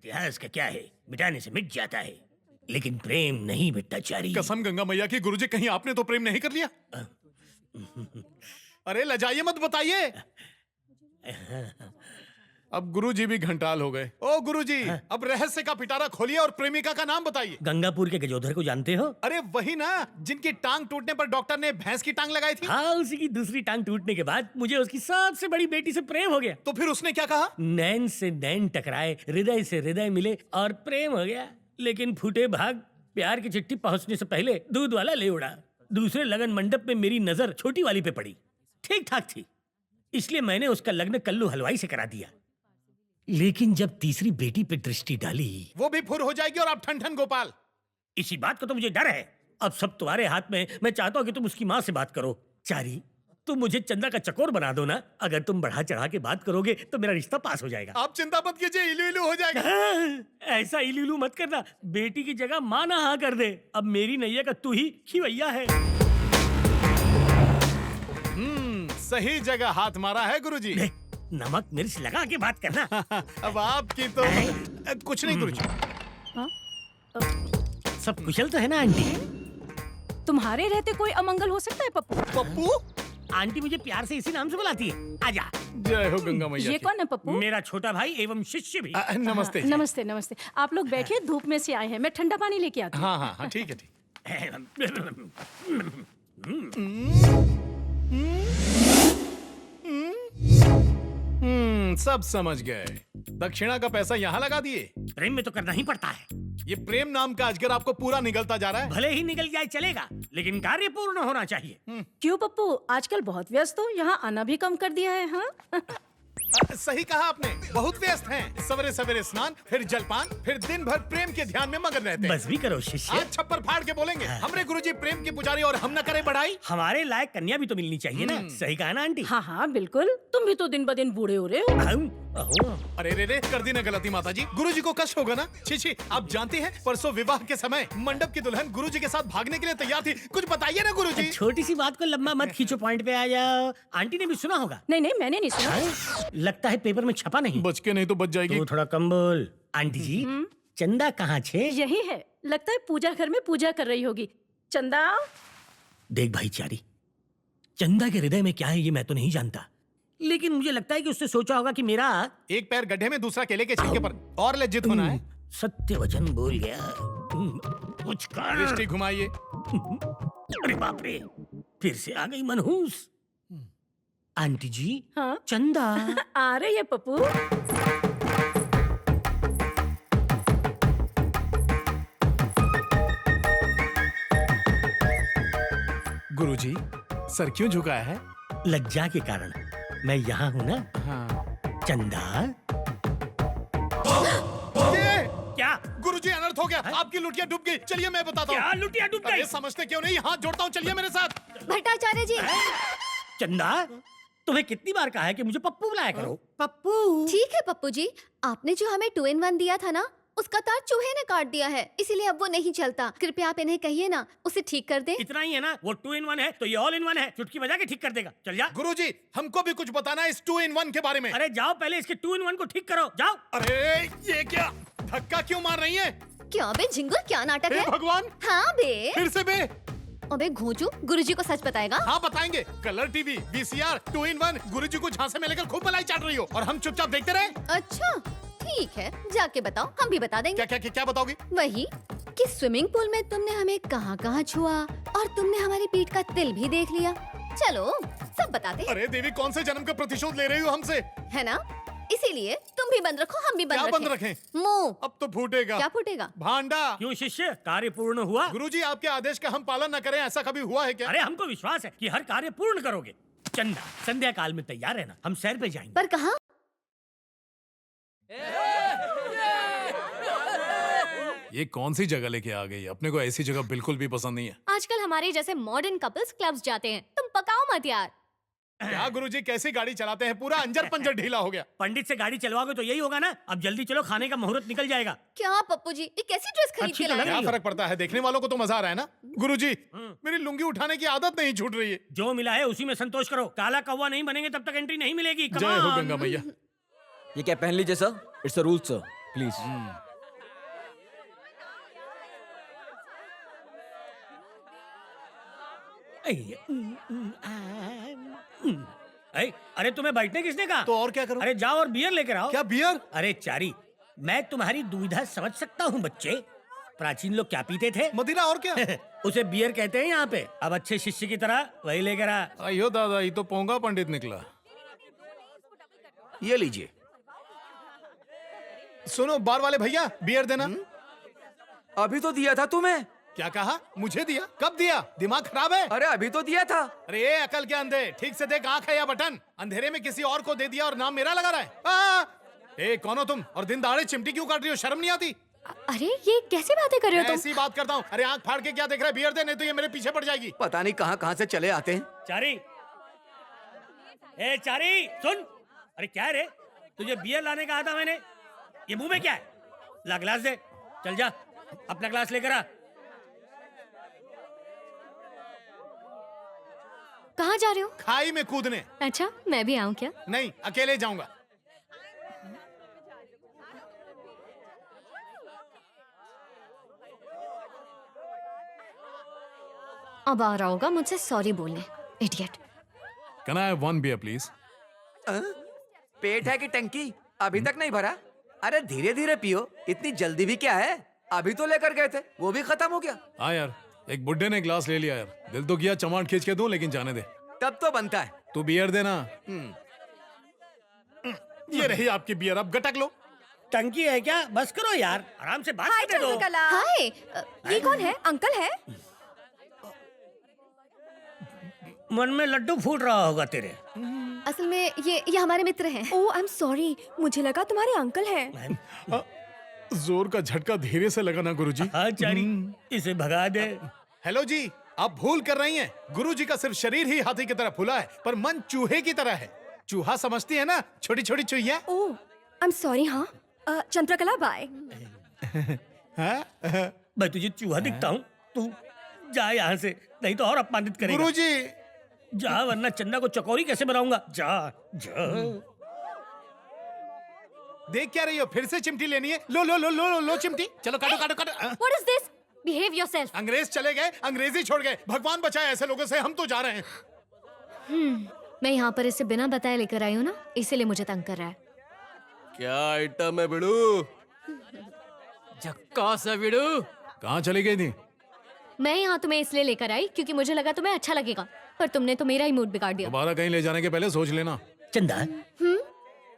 इतिहास का क्या है, मिटाने से मिट जाता है, लेकिन प्रेम नहीं मिटता चारी। कसम गंगा मैया की, गुरुजी कहीं आपने तो प्रेम नहीं कर लिया? अरे लजाइए मत, बताइए। अब गुरुजी भी घंटाल हो गए। ओ गुरुजी, अब रहस्य का पिटारा खोलिए और प्रेमिका का नाम बताइए। गंगापुर के गजोधर को जानते हो? अरे वही ना, जिनकी टांग टूटने पर डॉक्टर ने भैंस की टांग लगाई थी। हाँ, उसी की दूसरी टांग टूटने के बाद मुझे उसकी सबसे बड़ी बेटी से प्रेम हो गया। तो फिर उसने क्या कहा? नैन से नैन टकराए, हृदय से हृदय मिले और प्रेम हो गया। लेकिन फूटे भाग, प्यार की चिट्ठी पहुंचने से पहले दूध वाला ले उड़ा। दूसरे लगन मंडप में मेरी नजर छोटी वाली पे पड़ी। ठीक ठाक थी, इसलिए मैंने उसका लग्न कल्लू हलवाई से करा दिया। लेकिन जब तीसरी बेटी पे दृष्टि डाली, वो भी फुर हो जाएगी और आप ठन ठन गोपाल। इसी बात का तो मुझे डर है। अब सब तुम्हारे हाथ में। मैं चाहता हूँ कि तुम उसकी माँ से बात करो। चारी, तुम मुझे चंदा का चकोर बना दो ना। अगर तुम बढ़ा चढ़ा के बात करोगे तो मेरा रिश्ता पास हो जाएगा। आप चिंता मत कीजिए, इलू इलू हो जाएगा। ऐसा इलू मत करना, बेटी की जगह माँ ना हाँ कर दे। अब मेरी नैया का तू ही खिवैया है। सही जगह हाथ मारा है गुरुजी। नमक मिर्च लगा के बात करना। अब आपकी तो कुछ नहीं गुरुजी। सब कुशल तो है ना आंटी? तुम्हारे रहते कोई अमंगल हो सकता है पप्पू? पप्पू? आंटी मुझे प्यार से इसी नाम से बुलाती है। आजा। जय हो गंगा मैया ये की। कौन है पप्पू? मेरा छोटा भाई एवं शिष्य भी। नमस्ते जी। नमस्ते नमस्ते। आप लोग बैठिए, धूप में से आए हैं, मैं ठंडा पानी लेके आती हूँ। हाँ हाँ ठीक है, ठीक। सब समझ गए। दक्षिणा का पैसा यहाँ लगा दिए। प्रेम में तो करना ही पड़ता है। ये प्रेम नाम का अजगर आपको पूरा निगलता जा रहा है। भले ही निकल जाए चलेगा, लेकिन कार्य पूर्ण होना चाहिए। क्यों पप्पू, आजकल बहुत व्यस्त हो, यहाँ आना भी कम कर दिया है? हाँ सही कहा आपने, बहुत व्यस्त हैं। सवेरे सवेरे स्नान, फिर जलपान, फिर दिन भर प्रेम के ध्यान में मगन रहते हैं। बस भी करो शिष्य। आज छप्पर फाड़ के बोलेंगे, हमरे गुरुजी प्रेम के पुजारी और हम न करें बढ़ाई। हमारे लायक कन्या भी तो मिलनी चाहिए ना। सही कहा ना आंटी? हाँ हाँ बिल्कुल, तुम भी तो दिन ब दिन बूढ़े हो रहे हो। अरे रे रे, कर दी ना गलती माता जी। गुरुजी को कष्ट होगा ना। छी छी, आप जानती हैं परसों विवाह के समय मंडप की दुल्हन गुरुजी के साथ भागने के लिए तैयार थी। कुछ बताइए ना गुरुजी। छोटी सी बात को लंबा मत खींचो, पॉइंट पे आ जाओ। आंटी ने भी सुना होगा। नहीं नहीं, मैंने नहीं सुना। लगता है पेपर में छपा नहीं। बच के नहीं तो बच जाएगी। तो थोड़ा कम बोल। आंटी जी, चंदा कहाँ छे? यही है, लगता है पूजा घर में पूजा कर रही होगी। चंदा। देख भाई चारी, चंदा के हृदय में क्या है ये मैं तो नहीं जानता, लेकिन मुझे लगता है कि उसने सोचा होगा कि मेरा एक पैर गड्ढे में, दूसरा केले के छिलके पर। और लज्जित होना है। सत्य वचन बोल गया। कुछ कर। दृष्टि घुमाइए। अरे बाप रे, फिर से आ गई मनहूस। आंटी जी, हाँ चंदा आ रही है पप्पू। गुरुजी, सर क्यों झुकाया है? लज्जा के कारण। मैं यहाँ हूँ ना। हाँ। चंदा। ये क्या गुरुजी, अनर्थ हो गया। आपकी लुटिया डूब गई। चलिए मैं बताता हूँ। क्या लुटिया डूब गई? अरे समझते क्यों नहीं? हाथ जोड़ता हूँ, चलिए मेरे साथ। भट्टाचार्य जी। चंदा, तुम्हें कितनी बार कहा है कि मुझे पप्पू बुलाया करो? पप्पू। ठीक है पप्पू जी, आपने जो हमें 2-in-1 दिया था ना, उसका तार चूहे ने काट दिया है, इसीलिए अब वो नहीं चलता। कृपया आप इन्हें कहिए ना, उसे ठीक कर दे। इतना ही है ना? वो 2-in-1 है तो ये all-in-1 है। चुटकी बजा के ठीक कर देगा। चल जा। गुरुजी, हमको भी कुछ बताना है इस 2-in-1 के बारे में। अरे जाओ, पहले इसके 2-in-1 को ठीक करो। जाओ। अरे ये क्या धक्का क्यों मार रही है? क्या बे झिंगुर, क्या नाटक हे है? भगवान, हाँ बे। फिर से बे। अबे घोंचू, गुरुजी को सच बताएगा? हाँ बताएंगे। कलर टीवी, VCR, 2-in-1, गुरुजी को झांसे में लेकर खूब मलाई चाट रही हो और हम चुपचाप देखते रहे। अच्छा ठीक है, जाके बताओ, हम भी बता देंगे। क्या क्या क्या बताओगी? वही कि स्विमिंग पूल में तुमने हमें कहाँ कहाँ छुआ और तुमने हमारी पीठ का तिल भी देख लिया। चलो सब बताते। अरे देवी, कौन से जन्म का प्रतिशोध ले रही हो हमसे? है ना, इसीलिए तुम भी बंद रखो, हम भी क्या बंद बंद रखें? मुंह। अब तो फूटेगा। क्या फूटेगा? भांडा। क्यों शिष्य, कार्य पूर्ण हुआ? गुरुजी, आपके आदेश का हम पालन न करें, ऐसा कभी हुआ है क्या? अरे हमको विश्वास है कि हर कार्य पूर्ण करोगे। चंदा, संध्या काल में तैयार रहना, हम सैर पे जाएंगे। पर कहाँ? ये कौन सी जगह लेके आ गई? अपने को ऐसी जगह बिल्कुल भी पसंद नहीं है। आजकल हमारे जैसे मॉडर्न कपल्स क्लब्स जाते हैं, तुम पकाओ मत यार। क्या गुरुजी, कैसी गाड़ी चलाते हैं? पूरा अंजर पंजर ढीला हो गया। पंडित से गाड़ी चलवाओगे तो यही होगा ना। अब जल्दी चलो, खाने का मुहूर्त निकल जाएगा। क्या पप्पू जी, ये कैसी ड्रेस खरीद अच्छी के तो लाए? लग क्या रही हो। फर्क पड़ता है? देखने वालों को तो मजा आ रहा है ना। गुरुजी, मेरी लुंगी उठाने की आदत नहीं छूट रही है। जो मिला है उसी में संतोष करो। काला कौवा नहीं बनेंगे तब तक एंट्री नहीं मिलेगी। Come जय हो on। गंगा मैया। ये क्या पहन लीजिए sir, it's a rule sir. Please. अरे तुम्हें बैठने किसने कहा? तो और क्या करूं? अरे जाओ और बियर लेकर आओ। क्या बियर? अरे चारी, मैं तुम्हारी दुविधा समझ सकता हूँ बच्चे। प्राचीन लोग क्या पीते थे? मदिरा और क्या? उसे बियर कहते हैं यहाँ पे। अब अच्छे शिष्य की तरह वही लेकर आ। अयो दादा, ये तो पोंगा पंडित निकला। ये लीजिए। सुनो बार वाले भैया, बियर देना। अभी तो दिया था तुम्हें। क्या कहा? मुझे दिया? कब दिया? दिमाग खराब है? अरे अभी तो दिया था। अरे ये अकल के अंधे, ठीक से देख, आंख है या बटन? अंधेरे में किसी और को दे दिया और नाम मेरा लगा रहा है। ए कौन हो तुम? और दिन दहाड़े चिमटी क्यों काट रही हो? शर्म नहीं आती? अरे ये कैसी बातें कर रहे हो तुम? ऐसी बात करता हूँ। अरे आंख फाड़ के क्या देख रहा है? बियर दे, नहीं तो ये मेरे पीछे पड़ जाएगी। पता नहीं कहाँ कहाँ से चले आते हैं। चारी, ए चारी सुन। अरे क्या है रे? तुझे बियर लाने कहा था मैंने। ये मुंह में क्या है? ला ग्लास दे। चल जा अपना ग्लास लेकर आ। कहाँ जा रहे हो? खाई में कूदने। अच्छा, मैं भी आऊँ क्या? नहीं, अकेले जाऊंगा। अब आ रहा होगा मुझसे सॉरी बोलने, idiot. Can I have one beer, please? पेट है कि टंकी? अभी तक नहीं भरा? अरे धीरे धीरे पियो, इतनी जल्दी भी क्या है? अभी तो लेकर गए थे, वो भी खत्म हो गया। हाँ यार, एक बुड्ढे ने ग्लास ले लिया यार। दिल तो किया चमाट खींच के दूं, लेकिन जाने दे। तब तो बनता है। तू बियर देना। ये रही आपकी बियर, अब गटक लो। टंकी है क्या? बस करो यार, आराम से बात करने दो। हाय, ये कौन है? अंकल है? मन में लड्डू फूट रहा होगा तेरे। असल में ये हमारे मित्र हैं। ओह आई एम सॉरी, मुझे लगा तुम्हारे अंकल हैं। जोर का झटका धीरे से लगा ना गुरुजी। हाँ चारी, इसे भगा दे। हेलो जी, आप भूल कर रही हैं। गुरुजी का सिर्फ शरीर ही हाथी की तरह फूला है, पर मन चूहे की तरह है। चूहा समझती है ना, छोटी छोटी चूहिया। ओह आई एम सॉरी। हाँ चंद्रकला बाय। मैं तुझे चूहा दिखता हूँ? तू जा यहाँ से, नहीं तो और अपमानित करेगा। गुरुजी जा, वरना चंदा को चकोरी कैसे बनाऊंगा। जा जा। देख क्या रही हो? फिर से चिमटी लेनी है? लो लो लो लो लो चिमटी। चलो काटो काटो काटो। What is this? Behave yourself. अंग्रेज चले गए, अंग्रेजी छोड़ गए। भगवान बचाए ऐसे लोगों से, हम तो जा रहे हैं। मैं यहाँ पर इसे बिना बताए लेकर आई हूँ ना, इसीलिए मुझे तंग कर रहा है। क्या आइटम है बिड़ू? झक्कास है बिड़ू। कहाँ चली गई थी? मैं यहाँ तुम्हें इसलिए लेकर आई क्योंकि मुझे लगा तुम्हें अच्छा लगेगा, पर तुमने तो मेरा ही मूड बिगाड़ दिया। दोबारा कहीं ले जाने के पहले सोच लेना। चंदा,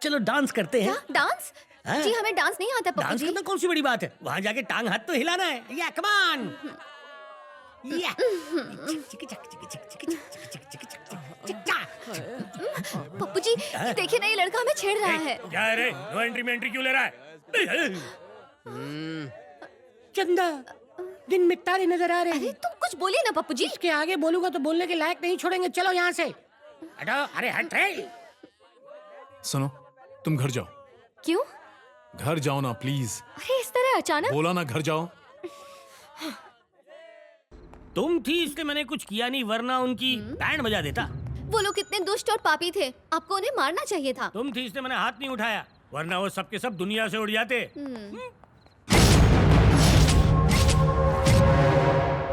चलो डांस करते हैं। क्या डांस? हाँ? जी हमें डांस नहीं आता पप्पू डांस जी। करना कौन सी बड़ी बात है? वहाँ जाके टांग हाथ तो हिलाना है। या कम ऑन। या पप्पू जी देखिए ना, ये लड़का हमें छेड़ रहा है। क्या है रे? नो एंट्री में एंट्री क्यों ले रहा है? चंदा, दिन में तारे नजर आ रहे अरे हैं। तुम कुछ बोलिए ना पप्पू जी। इसके आगे बोलूंगा तो बोलने के लायक नहीं छोड़ेंगे। चलो यहाँ से हटो। अरे हट रे। सुनो, तुम घर जाओ। क्यों? घर जाओ ना प्लीज। अरे इस तरह अचानक? बोला ना घर जाओ। तुम थी इसलिए मैंने कुछ किया नहीं, वरना उनकी बैंड बजा देता। वो लोग कितने दुष्ट और पापी थे, आपको उन्हें मारना चाहिए था। तुम थी इसलिए मैंने हाथ नहीं उठाया, वरना वो सब के सब दुनिया से उड़ जाते।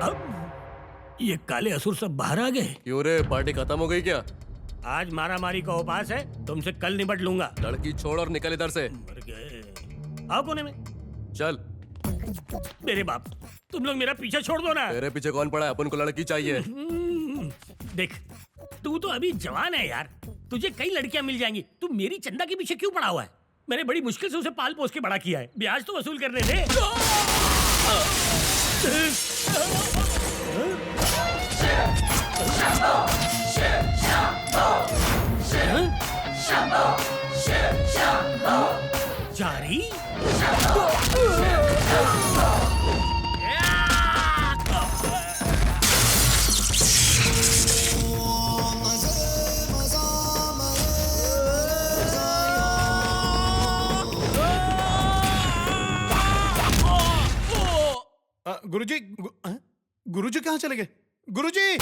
अब ये काले असुर सब बाहर आ गए। क्यों रे, पार्टी खत्म हो गई क्या? आज मारा मारी का उपास है, तुमसे कल निपट लूंगा। लड़की छोड़ और निकल इधर से। मर गए। आओ कोने में। चल, मेरे बाप, तुम लोग मेरा पीछे छोड़ दो ना। तेरे पीछे कौन पड़ा है? अपन को लड़की चाहिए। देख, तू तो अभी जवान है यार, तुझे कई लड़कियां मिल जाएंगी। तू मेरी चंदा के पीछे क्यों पड़ा हुआ है? मैंने बड़ी मुश्किल से उसे पाल पोस के बड़ा किया है, ब्याज तो वसूल करने दे। जारी? गुरुजी, गुरुजी कहाँ चले गए? गुरुजी!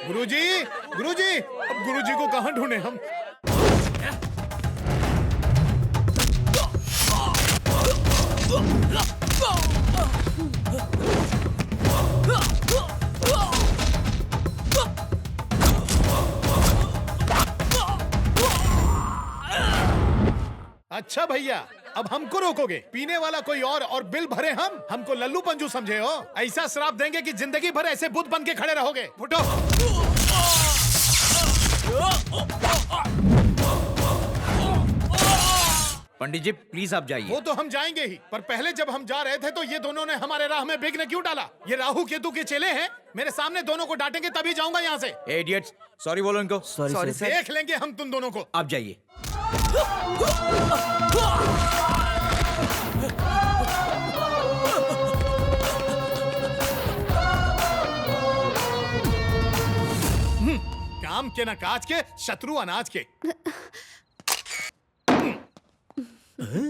गुरुजी, गुरुजी, अब गुरुजी को कहाँ ढूंढे हम? अच्छा भैया, अब हमको रोकोगे? पीने वाला कोई और बिल भरे हम? हमको लल्लू पंजू समझे हो? ऐसा श्राप देंगे कि जिंदगी भर ऐसे बुत बन के खड़े रहोगे। फुटो। पंडित जी प्लीज आप जाइए। वो तो हम जाएंगे ही, पर पहले जब हम जा रहे थे तो ये दोनों ने हमारे राह में विघ्न क्यों डाला? ये राहु केतु के चेले हैं। मेरे सामने दोनों को डांटेंगे तभी जाऊंगा यहाँ से। इडियट्स, सॉरी बोलो इनको। Sorry sir. देख लेंगे हम तुम दोनों को। आप जाइए। काम के न काज के, शत्रु अनाज के।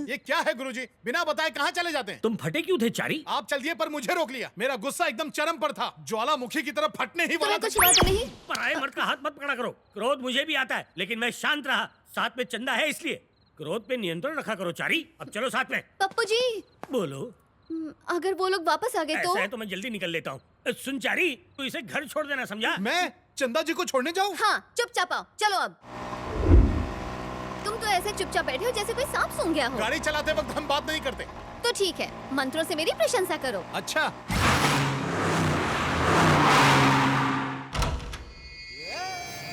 ये क्या है गुरुजी? बिना बताए कहाँ चले जाते हैं? तुम फटे क्यों थे चारी? आप चल दिए पर मुझे रोक लिया। मेरा गुस्सा एकदम चरम पर था, ज्वालामुखी की तरफ फटने ही वाला तुम्हें था। कुछ हुआ तो नहीं? पराये मर्द का हाथ मत पकड़ा करो। क्रोध मुझे भी आता है, लेकिन मैं शांत रहा। साथ में चंदा है इसलिए। क्रोध पे नियंत्रण रखा करो चारी। अब चलो साथ में। पप्पू जी, बोलो। अगर वो लोग वापस आ गए तो? ऐसा है तो मैं जल्दी निकल लेता हूँ। सुन चारी, तू इसे घर छोड़ देना, समझा? मैं चंदा जी को छोड़ने जाऊँ? हाँ, चुपचाप आओ। चलो अब। तुम तो ऐसे चुपचाप बैठे हो जैसे कोई सांप सूंघ गया हो। गाड़ी चलाते वक्त हम बात नहीं करते। तो ठीक है, मंत्रों से मेरी प्रशंसा करो। अच्छा।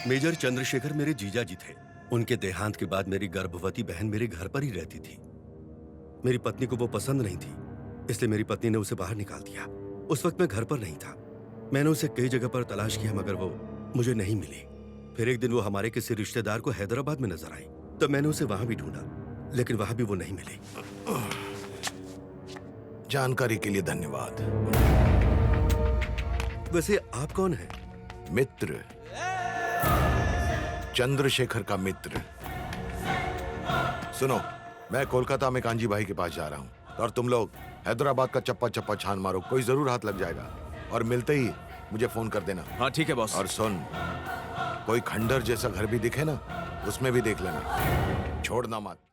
मेजर चंद्रशेखर मेरे जीजा जी थे। उनके देहांत के बाद मेरी गर्भवती बहन मेरे घर पर ही रहती थी। मेरी पत्नी को वो पसंद नहीं थी, इसलिए मेरी पत्नी ने उसे बाहर निकाल दिया। उस वक्त मैं घर पर नहीं था। मैंने उसे कई जगह पर तलाश किया मगर वो मुझे नहीं मिली। फिर एक दिन वो हमारे किसी रिश्तेदार को हैदराबाद में नजर आई, तो मैंने उसे वहां भी ढूंढा, लेकिन वहां भी वो नहीं मिली। जानकारी के लिए धन्यवाद। वैसे आप कौन हैं? मित्र, चंद्रशेखर का मित्र। सुनो, मैं कोलकाता में कांजी भाई के पास जा रहा हूँ और तुम लोग हैदराबाद का चप्पा चप्पा छान मारो, कोई जरूर हाथ लग जाएगा। और मिलते ही मुझे फोन कर देना। हाँ ठीक है बॉस। और सुन, कोई खंडर जैसा घर भी दिखे ना, उसमें भी देख लेना, छोड़ना मत।